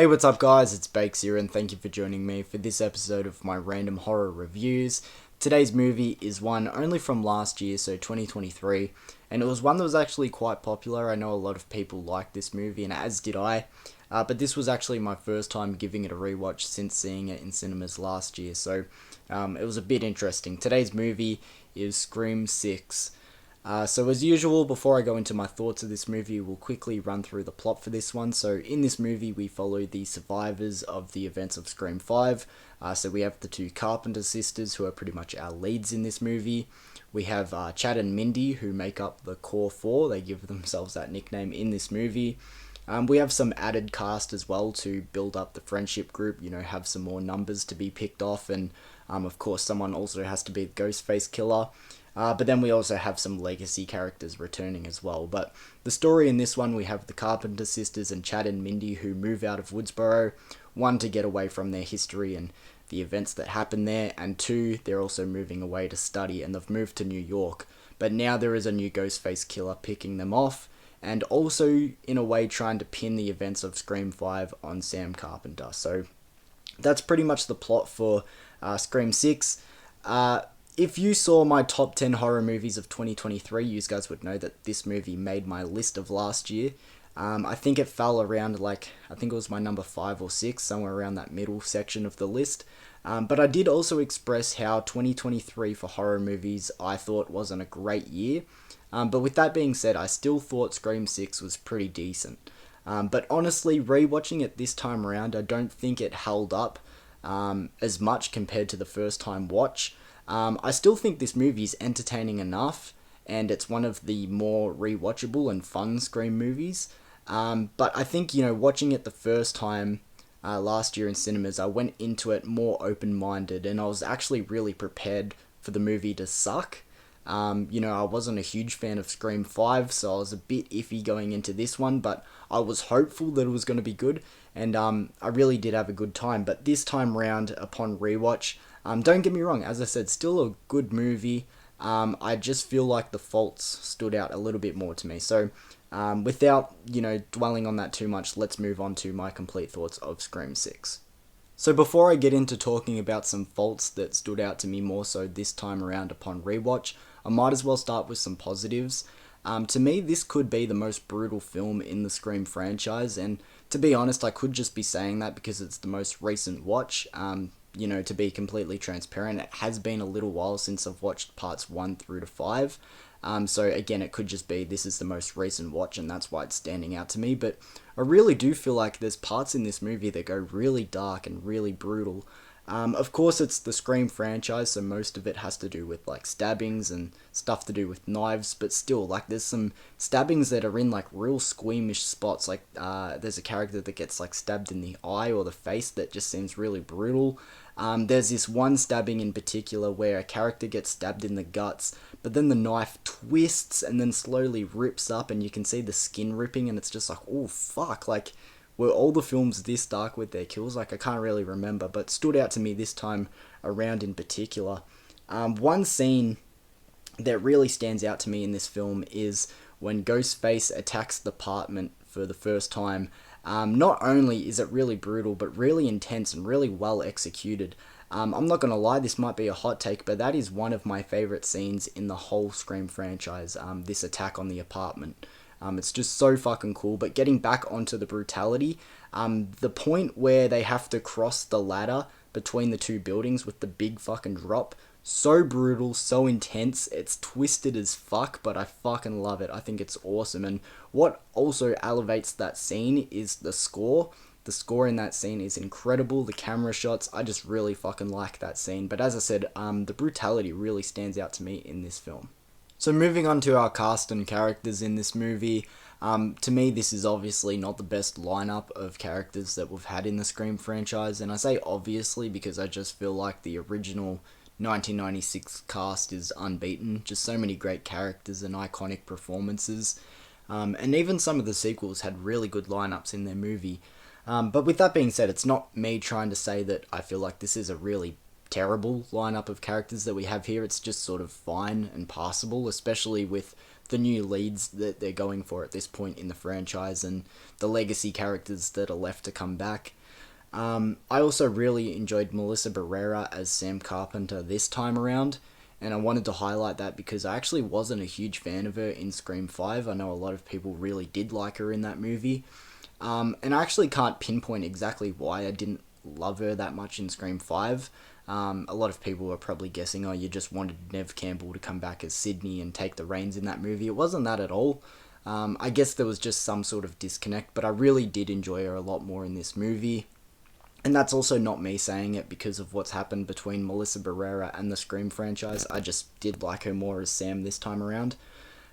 Hey, what's up guys, it's Bakes here and thank you for joining me for this episode of my random horror reviews. Today's movie is one only from last year, so 2023, and it was one that was actually quite popular. I know a lot of people liked this movie, and as did I, but this was actually my first time giving it a rewatch since seeing it in cinemas last year, so it was a bit interesting. Today's movie is Scream 6. So as usual, before I go into my thoughts of this movie, we'll quickly run through the plot for this one. So in this movie, we follow the survivors of the events of Scream 5. So we have the two Carpenter sisters, who are pretty much our leads in this movie. We have Chad and Mindy, who make up the core four. They give themselves that nickname in this movie. We have some added cast as well to build up the friendship group, have some more numbers to be picked off, and of course someone also has to be the Ghostface killer. But then we also have some legacy characters returning as well. But the story in this one, we have the Carpenter sisters and Chad and Mindy who move out of Woodsboro. One, to get away from their history and the events that happen there. And two, they're also moving away to study, and they've moved to New York. But now there is a new Ghostface killer picking them off, and also in a way trying to pin the events of Scream 5 on Sam Carpenter. So that's pretty much the plot for Scream 6. If you saw my top 10 horror movies of 2023, you guys would know that this movie made my list of last year. I think it fell around, I think it was my number 5 or 6, somewhere around that middle section of the list. But I did also express how 2023 for horror movies I thought wasn't a great year. But with that being said, I still thought Scream 6 was pretty decent. But honestly, rewatching it this time around, I don't think it held up as much compared to the first time watch. I still think this movie is entertaining enough, and it's one of the more rewatchable and fun Scream movies. But I think, watching it the first time last year in cinemas, I went into it more open-minded, and I was actually really prepared for the movie to suck. I wasn't a huge fan of Scream 5, so I was a bit iffy going into this one, but I was hopeful that it was going to be good, and I really did have a good time. But this time round, upon rewatch, don't get me wrong, as I said, still a good movie. I just feel like the faults stood out a little bit more to me. So, without, dwelling on that too much, let's move on to my complete thoughts of Scream 6. So before I get into talking about some faults that stood out to me more so this time around upon rewatch, I might as well start with some positives. To me, this could be the most brutal film in the Scream franchise, and to be honest, I could just be saying that because it's the most recent watch. To be completely transparent, it has been a little while since I've watched parts 1 through to 5. So again, it could just be this is the most recent watch and that's why it's standing out to me. But I really do feel like there's parts in this movie that go really dark and really brutal. Of course, it's the Scream franchise, so most of it has to do with stabbings and stuff to do with knives, but still, there's some stabbings that are in real squeamish spots. There's a character that gets stabbed in the eye or the face that just seems really brutal. There's this one stabbing in particular where a character gets stabbed in the guts, but then the knife twists and then slowly rips up, and you can see the skin ripping, and it's just oh fuck, were all the films this dark with their kills? I can't really remember, but stood out to me this time around in particular. One scene that really stands out to me in this film is when Ghostface attacks the apartment for the first time. Not only is it really brutal, but really intense and really well executed. I'm not gonna lie, this might be a hot take, but that is one of my favourite scenes in the whole Scream franchise, this attack on the apartment. It's just so fucking cool. But getting back onto the brutality, the point where they have to cross the ladder between the two buildings with the big fucking drop, so brutal, so intense, it's twisted as fuck, but I fucking love it. I think it's awesome. And what also elevates that scene is the score. The score in that scene is incredible. The camera shots, I just really fucking like that scene. But as I said, the brutality really stands out to me in this film. So moving on to our cast and characters in this movie, to me this is obviously not the best lineup of characters that we've had in the Scream franchise, and I say obviously because I just feel like the original 1996 cast is unbeaten. Just so many great characters and iconic performances, and even some of the sequels had really good lineups in their movie. But with that being said, it's not me trying to say that I feel like this is a really terrible lineup of characters that we have here. It's just sort of fine and passable, especially with the new leads that they're going for at this point in the franchise and the legacy characters that are left to come back. I also really enjoyed Melissa Barrera as Sam Carpenter this time around, and I wanted to highlight that because I actually wasn't a huge fan of her in Scream 5. I know a lot of people really did like her in that movie, and I actually can't pinpoint exactly why I didn't love her that much in Scream 5. A lot of people are probably guessing, oh, you just wanted Neve Campbell to come back as Sydney and take the reins in that movie. It wasn't that at all. I guess there was just some sort of disconnect, but I really did enjoy her a lot more in this movie. And that's also not me saying it because of what's happened between Melissa Barrera and the Scream franchise. I just did like her more as Sam this time around.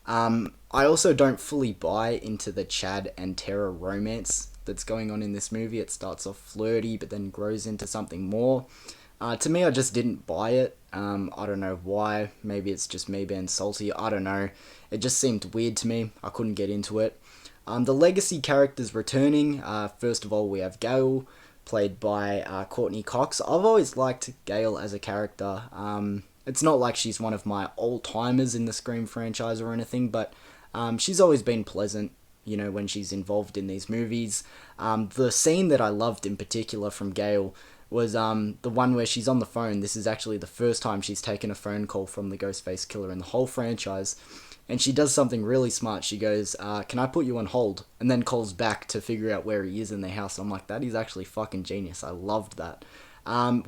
I also don't fully buy into the Chad and Tara romance that's going on in this movie. It starts off flirty, but then grows into something more. To me, I just didn't buy it. I don't know why. Maybe it's just me being salty. I don't know. It just seemed weird to me. I couldn't get into it. The legacy characters returning. First of all, we have Gale, played by Courtney Cox. I've always liked Gale as a character. It's not like she's one of my all-timers in the Scream franchise or anything, but she's always been pleasant, you know, when she's involved in these movies. The scene that I loved in particular from Gale was the one where she's on the phone. This is actually the first time she's taken a phone call from the Ghostface Killer in the whole franchise. And she does something really smart. She goes, can I put you on hold? And then calls back to figure out where he is in the house. I'm like, that is actually fucking genius. I loved that.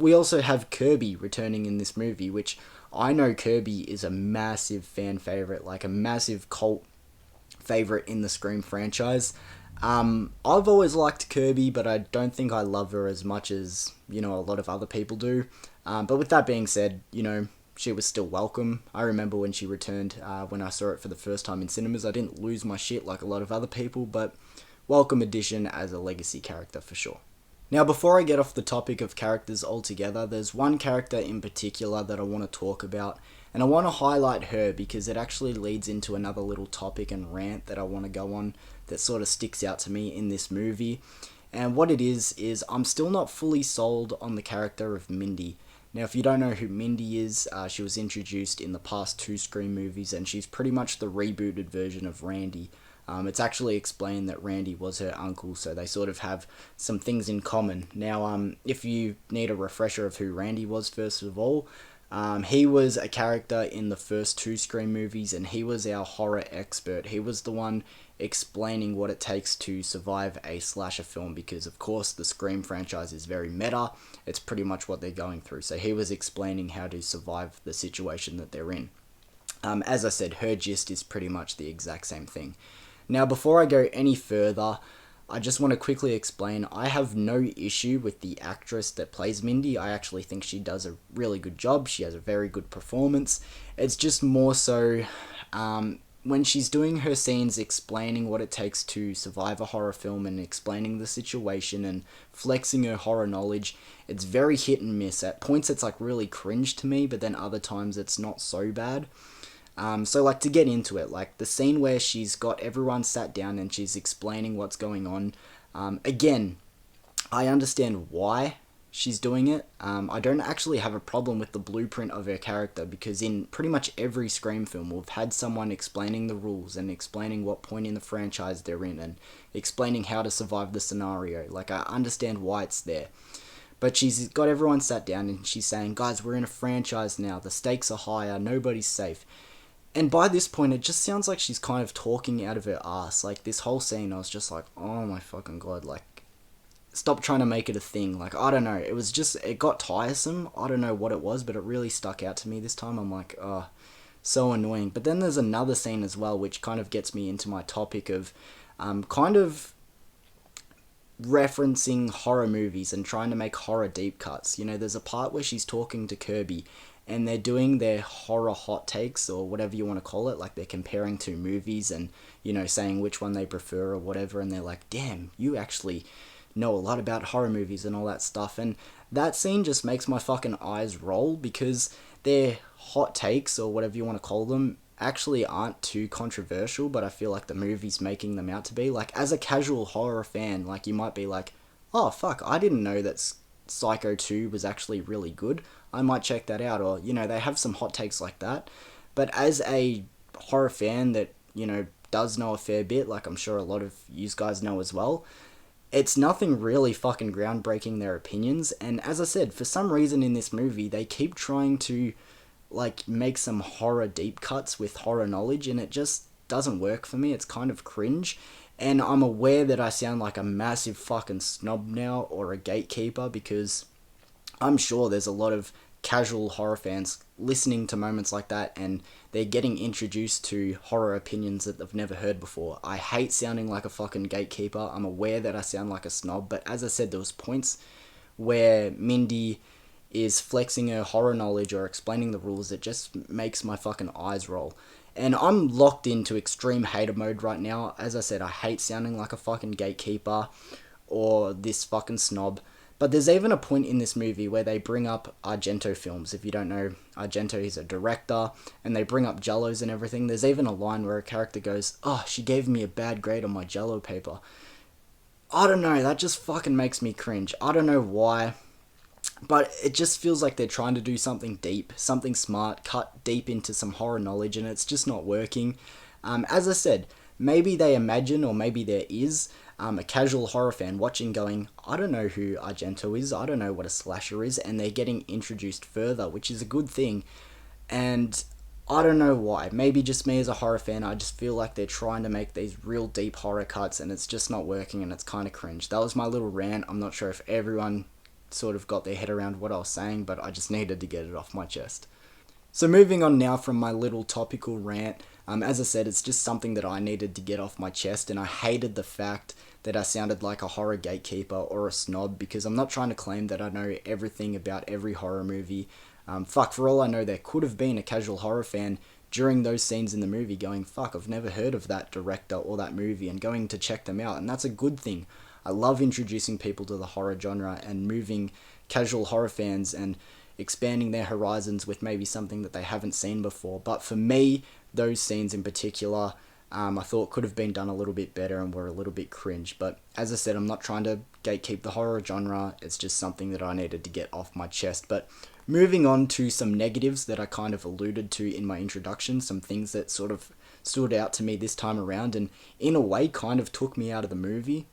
We also have Kirby returning in this movie, which I know Kirby is a massive fan favorite, like a massive cult favorite in the Scream franchise. I've always liked Kirby, but I don't think I love her as much as, you know, a lot of other people do. But with that being said, you know, she was still welcome. I remember when she returned, when I saw it for the first time in cinemas. I didn't lose my shit like a lot of other people, but welcome addition as a legacy character for sure. Now, before I get off the topic of characters altogether, there's one character in particular that I want to talk about, and I want to highlight her because it actually leads into another little topic and rant that I want to go on that sort of sticks out to me in this movie. And what it is I'm still not fully sold on the character of Mindy. Now, if you don't know who Mindy is, she was introduced in the past 2 Scream movies, and she's pretty much the rebooted version of Randy. It's actually explained that Randy was her uncle, so they sort of have some things in common. Now, if you need a refresher of who Randy was, first of all, he was a character in the first 2 Scream movies, and he was our horror expert. He was the one explaining what it takes to survive a slasher film, because of course the Scream franchise is very meta. It's pretty much what they're going through. So he was explaining how to survive the situation that they're in. As I said, her gist is pretty much the exact same thing. Now, before I go any further, I just want to quickly explain, I have no issue with the actress that plays Mindy. I actually think she does a really good job. She has a very good performance. It's just more so when she's doing her scenes explaining what it takes to survive a horror film and explaining the situation and flexing her horror knowledge, it's very hit and miss. At points it's like really cringe to me, but then other times it's not so bad. So like, to get into it, like the scene where she's got everyone sat down and she's explaining what's going on, again, I understand why she's doing it. I don't actually have a problem with the blueprint of her character, because in pretty much every Scream film we've had someone explaining the rules and explaining what point in the franchise they're in and explaining how to survive the scenario. Like, I understand why it's there. But she's got everyone sat down and she's saying, guys, we're in a franchise now, the stakes are higher, nobody's safe. And by this point, it just sounds like she's kind of talking out of her ass. Like, this whole scene, I was just like, oh my fucking god, like, stop trying to make it a thing. Like, I don't know, it was just, it got tiresome. I don't know what it was, but it really stuck out to me this time. I'm like, oh, so annoying. But then there's another scene as well, which kind of gets me into my topic of kind of referencing horror movies and trying to make horror deep cuts. You know, there's a part where she's talking to Kirby, and they're doing their horror hot takes, or whatever you want to call it, like they're comparing 2 movies and, you know, saying which one they prefer or whatever, and they're like, damn, you actually know a lot about horror movies and all that stuff. And that scene just makes my fucking eyes roll, because their hot takes, or whatever you want to call them, actually aren't too controversial, but I feel like the movie's making them out to be. Like, as a casual horror fan, like, you might be like, oh fuck, I didn't know that Psycho 2 was actually really good, I might check that out. Or, you know, they have some hot takes like that. But as a horror fan that does know a fair bit, like I'm sure a lot of you guys know as well. It's nothing really fucking groundbreaking, their opinions, and as I said, for some reason in this movie, they keep trying to, like, make some horror deep cuts with horror knowledge, and it just doesn't work for me. It's kind of cringe, and I'm aware that I sound like a massive fucking snob now, or a gatekeeper, because I'm sure there's a lot of casual horror fans listening to moments like that, and they're getting introduced to horror opinions that they've never heard before. I hate sounding like a fucking gatekeeper. I'm aware that I sound like a snob, but as I said, there was points where Mindy is flexing her horror knowledge or explaining the rules that just makes my fucking eyes roll. And I'm locked into extreme hater mode right now. As I said, I hate sounding like a fucking gatekeeper or this fucking snob. But there's even a point in this movie where they bring up Argento films. If you don't know, Argento, he's a director, and they bring up Jellos and everything. There's even a line where a character goes, "Oh, she gave me a bad grade on my Jello paper." I don't know, that just fucking makes me cringe. I don't know why, but it just feels like they're trying to do something deep, something smart, cut deep into some horror knowledge, and it's just not working. As I said, maybe they imagine, or maybe there is, a casual horror fan watching going, I don't know who Argento is, I don't know what a slasher is, and they're getting introduced further, which is a good thing. And I don't know why. Maybe just me as a horror fan, I just feel like they're trying to make these real deep horror cuts, and it's just not working, and it's kind of cringe. That was my little rant. I'm not sure if everyone sort of got their head around what I was saying, but I just needed to get it off my chest. So moving on now from my little topical rant, as I said, it's just something that I needed to get off my chest, and I hated the fact that I sounded like a horror gatekeeper or a snob, because I'm not trying to claim that I know everything about every horror movie. Fuck, for all I know, there could have been a casual horror fan during those scenes in the movie going, fuck, I've never heard of that director or that movie, and going to check them out, and that's a good thing. I love introducing people to the horror genre and moving casual horror fans and expanding their horizons with maybe something that they haven't seen before. But for me, those scenes in particular, I thought could have been done a little bit better and were a little bit cringe. But as I said, I'm not trying to gatekeep the horror genre. It's just something that I needed to get off my chest. But moving on to some negatives that I kind of alluded to in my introduction, some things that sort of stood out to me this time around and in a way kind of took me out of the movie.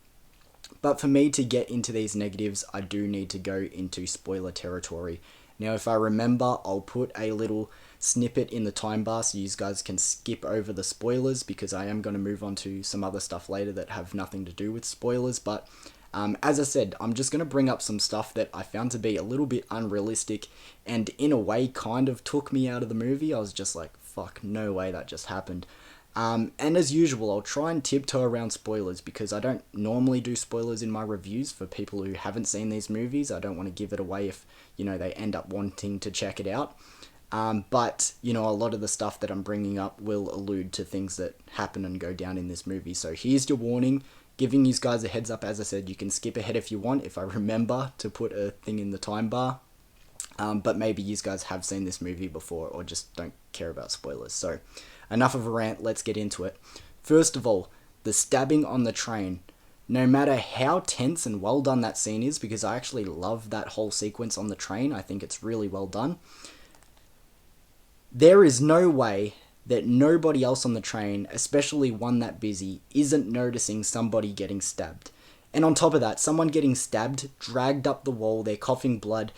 But for me to get into these negatives, I do need to go into spoiler territory. Now, if I remember, I'll put a little snippet in the time bar so you guys can skip over the spoilers, because I am going to move on to some other stuff later that have nothing to do with spoilers. But as I said, I'm just going to bring up some stuff that I found to be a little bit unrealistic and in a way kind of took me out of the movie. I was just like, fuck, no way that just happened. And as usual, I'll try and tiptoe around spoilers, because I don't normally do spoilers in my reviews for people who haven't seen these movies. I don't want to give it away if, they end up wanting to check it out. But, a lot of the stuff that I'm bringing up will allude to things that happen and go down in this movie. So here's your warning, giving you guys a heads up. As I said, you can skip ahead if you want, if I remember to put a thing in the time bar. But maybe you guys have seen this movie before or just don't care about spoilers. So enough of a rant, let's get into it. First of all, the stabbing on the train. No matter how tense and well done that scene is, because I actually love that whole sequence on the train, I think it's really well done. There is no way that nobody else on the train, especially one that busy, isn't noticing somebody getting stabbed. And on top of that, someone getting stabbed, dragged up the wall, they're coughing blood.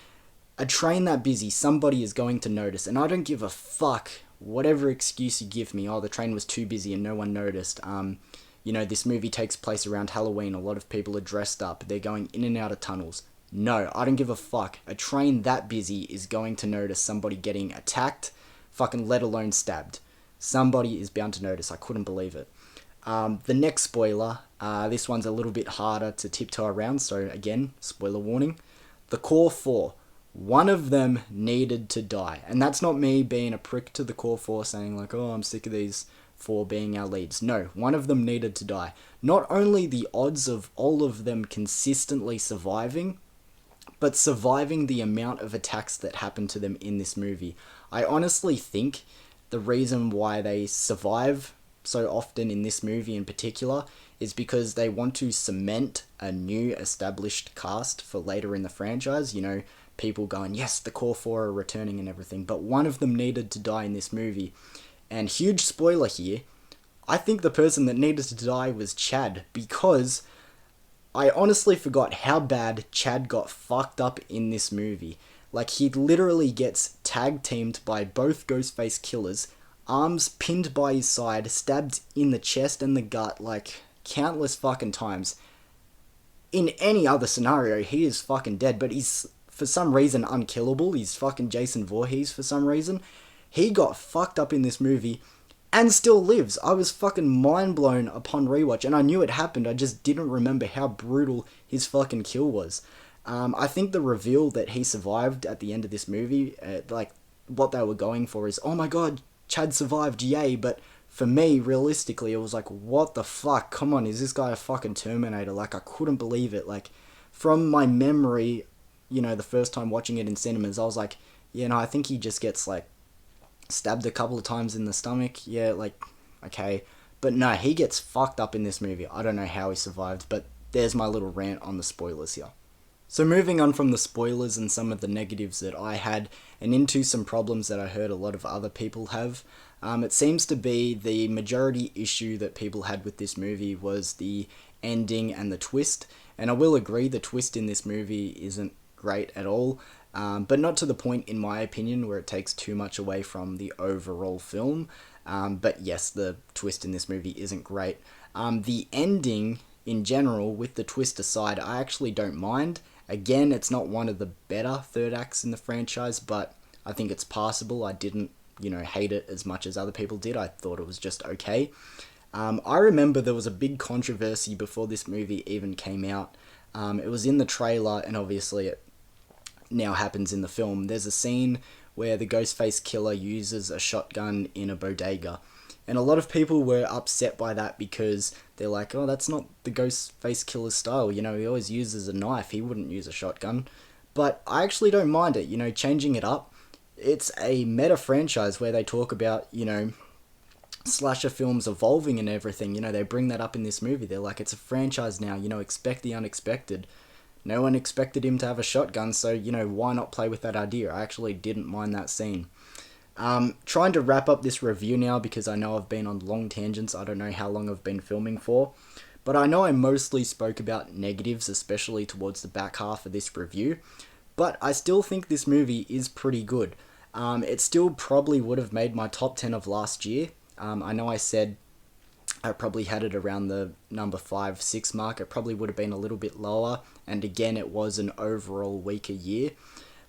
A train that busy, somebody is going to notice. And I don't give a fuck whatever excuse you give me. Oh, the train was too busy and no one noticed. This movie takes place around Halloween. A lot of people are dressed up. They're going in and out of tunnels. No, I don't give a fuck. A train that busy is going to notice somebody getting attacked, fucking let alone stabbed. Somebody is bound to notice. I couldn't believe it. The next spoiler, this one's a little bit harder to tiptoe around, so again, spoiler warning. The core four, one of them needed to die. And that's not me being a prick to the core four saying like, oh, I'm sick of these four being our leads. No, one of them needed to die. Not only the odds of all of them consistently surviving, but surviving the amount of attacks that happen to them in this movie. I honestly think the reason why they survive so often in this movie in particular is because they want to cement a new established cast for later in the franchise. People going, yes, the core four are returning and everything, but one of them needed to die in this movie. And huge spoiler here, I think the person that needed to die was Chad, because I honestly forgot how bad Chad got fucked up in this movie. Like, he literally gets tag teamed by both Ghostface killers, arms pinned by his side, stabbed in the chest and the gut, like, countless fucking times. In any other scenario, he is fucking dead, but he's, for some reason, unkillable. He's fucking Jason Voorhees for some reason. He got fucked up in this movie and still lives. I was fucking mind blown upon rewatch, and I knew it happened, I just didn't remember how brutal his fucking kill was. I think the reveal that he survived at the end of this movie, like, what they were going for is, oh my god, Chad survived, yay, but for me, realistically, it was like, what the fuck, come on, is this guy a fucking Terminator? Like, I couldn't believe it. Like, from my memory, the first time watching it in cinemas, I was like, I think he just gets, like, stabbed a couple of times in the stomach, yeah, like, okay. But no, he gets fucked up in this movie. I don't know how he survived, but there's my little rant on the spoilers here. So moving on from the spoilers and some of the negatives that I had, and into some problems that I heard a lot of other people have, it seems to be the majority issue that people had with this movie was the ending and the twist. And I will agree, the twist in this movie isn't great at all, but not to the point, in my opinion, where it takes too much away from the overall film. But yes, the twist in this movie isn't great. The ending, in general, with the twist aside, I actually don't mind. Again, it's not one of the better third acts in the franchise, but I think it's passable. I didn't, hate it as much as other people did. I thought it was just okay. I remember there was a big controversy before this movie even came out. It was in the trailer, and obviously it now happens in the film. There's a scene where the Ghostface killer uses a shotgun in a bodega. And a lot of people were upset by that because they're like, oh, that's not the Ghostface killer's style. He always uses a knife. He wouldn't use a shotgun. But I actually don't mind it, changing it up. It's a meta franchise where they talk about, slasher films evolving and everything. They bring that up in this movie. They're like, it's a franchise now, expect the unexpected. No one expected him to have a shotgun, so, why not play with that idea? I actually didn't mind that scene. Trying to wrap up this review now because I know I've been on long tangents. I don't know how long I've been filming for, but I know I mostly spoke about negatives, especially towards the back half of this review, but I still think this movie is pretty good. It still probably would have made my top 10 of last year. I know I said I probably had it around the number 5, 6 mark. It probably would have been a little bit lower, and again, it was an overall weaker year.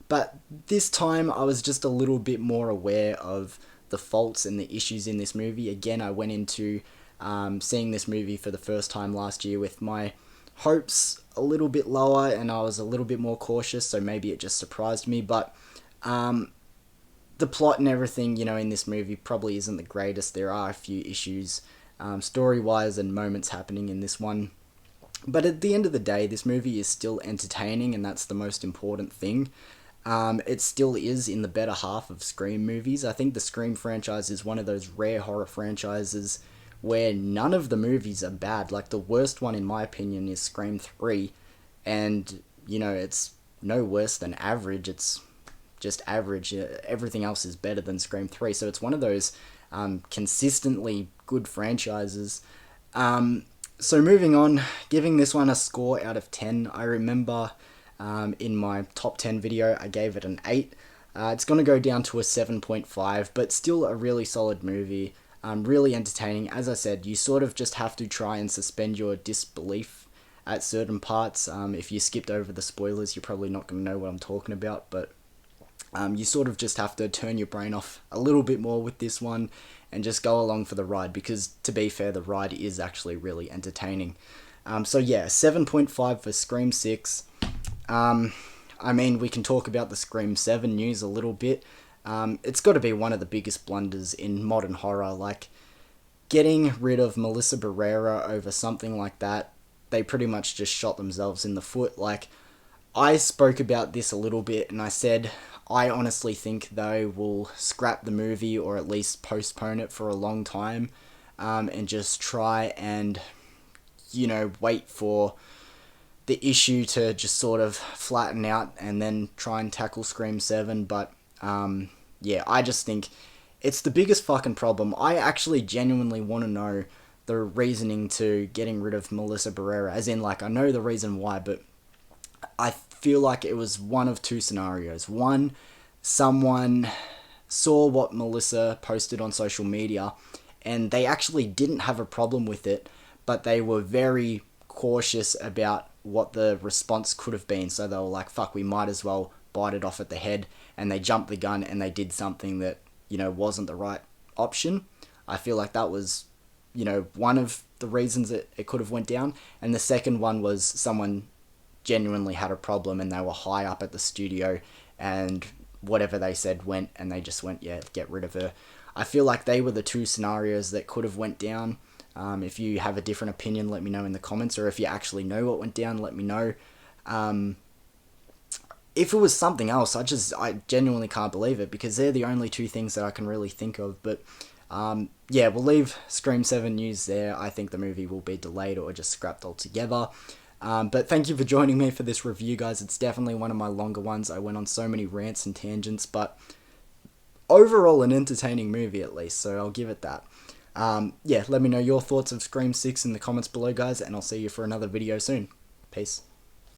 But this time, I was just a little bit more aware of the faults and the issues in this movie. Again, I went into seeing this movie for the first time last year with my hopes a little bit lower, and I was a little bit more cautious, so maybe it just surprised me. But the plot and everything, in this movie probably isn't the greatest. There are a few issues, story-wise, and moments happening in this one. But at the end of the day, this movie is still entertaining, and that's the most important thing. It still is in the better half of Scream movies. I think the Scream franchise is one of those rare horror franchises where none of the movies are bad. Like, the worst one, in my opinion, is Scream 3. And, it's no worse than average. It's just average. Everything else is better than Scream 3. So it's one of those consistently good franchises. So moving on, giving this one a score out of 10. I remember in my top 10 video, I gave it an 8. It's going to go down to a 7.5, but still a really solid movie. Really entertaining. As I said, you sort of just have to try and suspend your disbelief at certain parts. If you skipped over the spoilers, you're probably not going to know what I'm talking about, but you sort of just have to turn your brain off a little bit more with this one and just go along for the ride, because to be fair, the ride is actually really entertaining. So yeah, 7.5 for Scream 6. We can talk about the Scream 7 news a little bit. It's got to be one of the biggest blunders in modern horror. Like, getting rid of Melissa Barrera over something like that, they pretty much just shot themselves in the foot. Like, I spoke about this a little bit, and I said, I honestly think they will scrap the movie, or at least postpone it for a long time, and just try and, wait for the issue to just sort of flatten out and then try and tackle Scream 7. But I just think It's the biggest fucking problem. I actually genuinely want to know the reasoning to getting rid of Melissa Barrera. As in, like, I know the reason why, but I feel like it was one of two scenarios. One, someone saw what Melissa posted on social media and they actually didn't have a problem with it, but they were very cautious about what the response could have been. So they were like, fuck, we might as well bite it off at the head. And they jumped the gun and they did something that, wasn't the right option. I feel like that was, one of the reasons it could have went down. And the second one was someone genuinely had a problem and they were high up at the studio and whatever they said went and they just went, yeah, get rid of her. I feel like they were the two scenarios that could have went down. If you have a different opinion, let me know in the comments, or if you actually know what went down, let me know. If it was something else, I genuinely can't believe it, because they're the only two things that I can really think of. But yeah, we'll leave Scream 7 news there. I think the movie will be delayed or just scrapped altogether. But thank you for joining me for this review, guys. It's definitely one of my longer ones. I went on so many rants and tangents, but overall an entertaining movie at least, so I'll give it that. Yeah, let me know your thoughts of Scream 6 in the comments below, guys, and I'll see you for another video soon. Peace.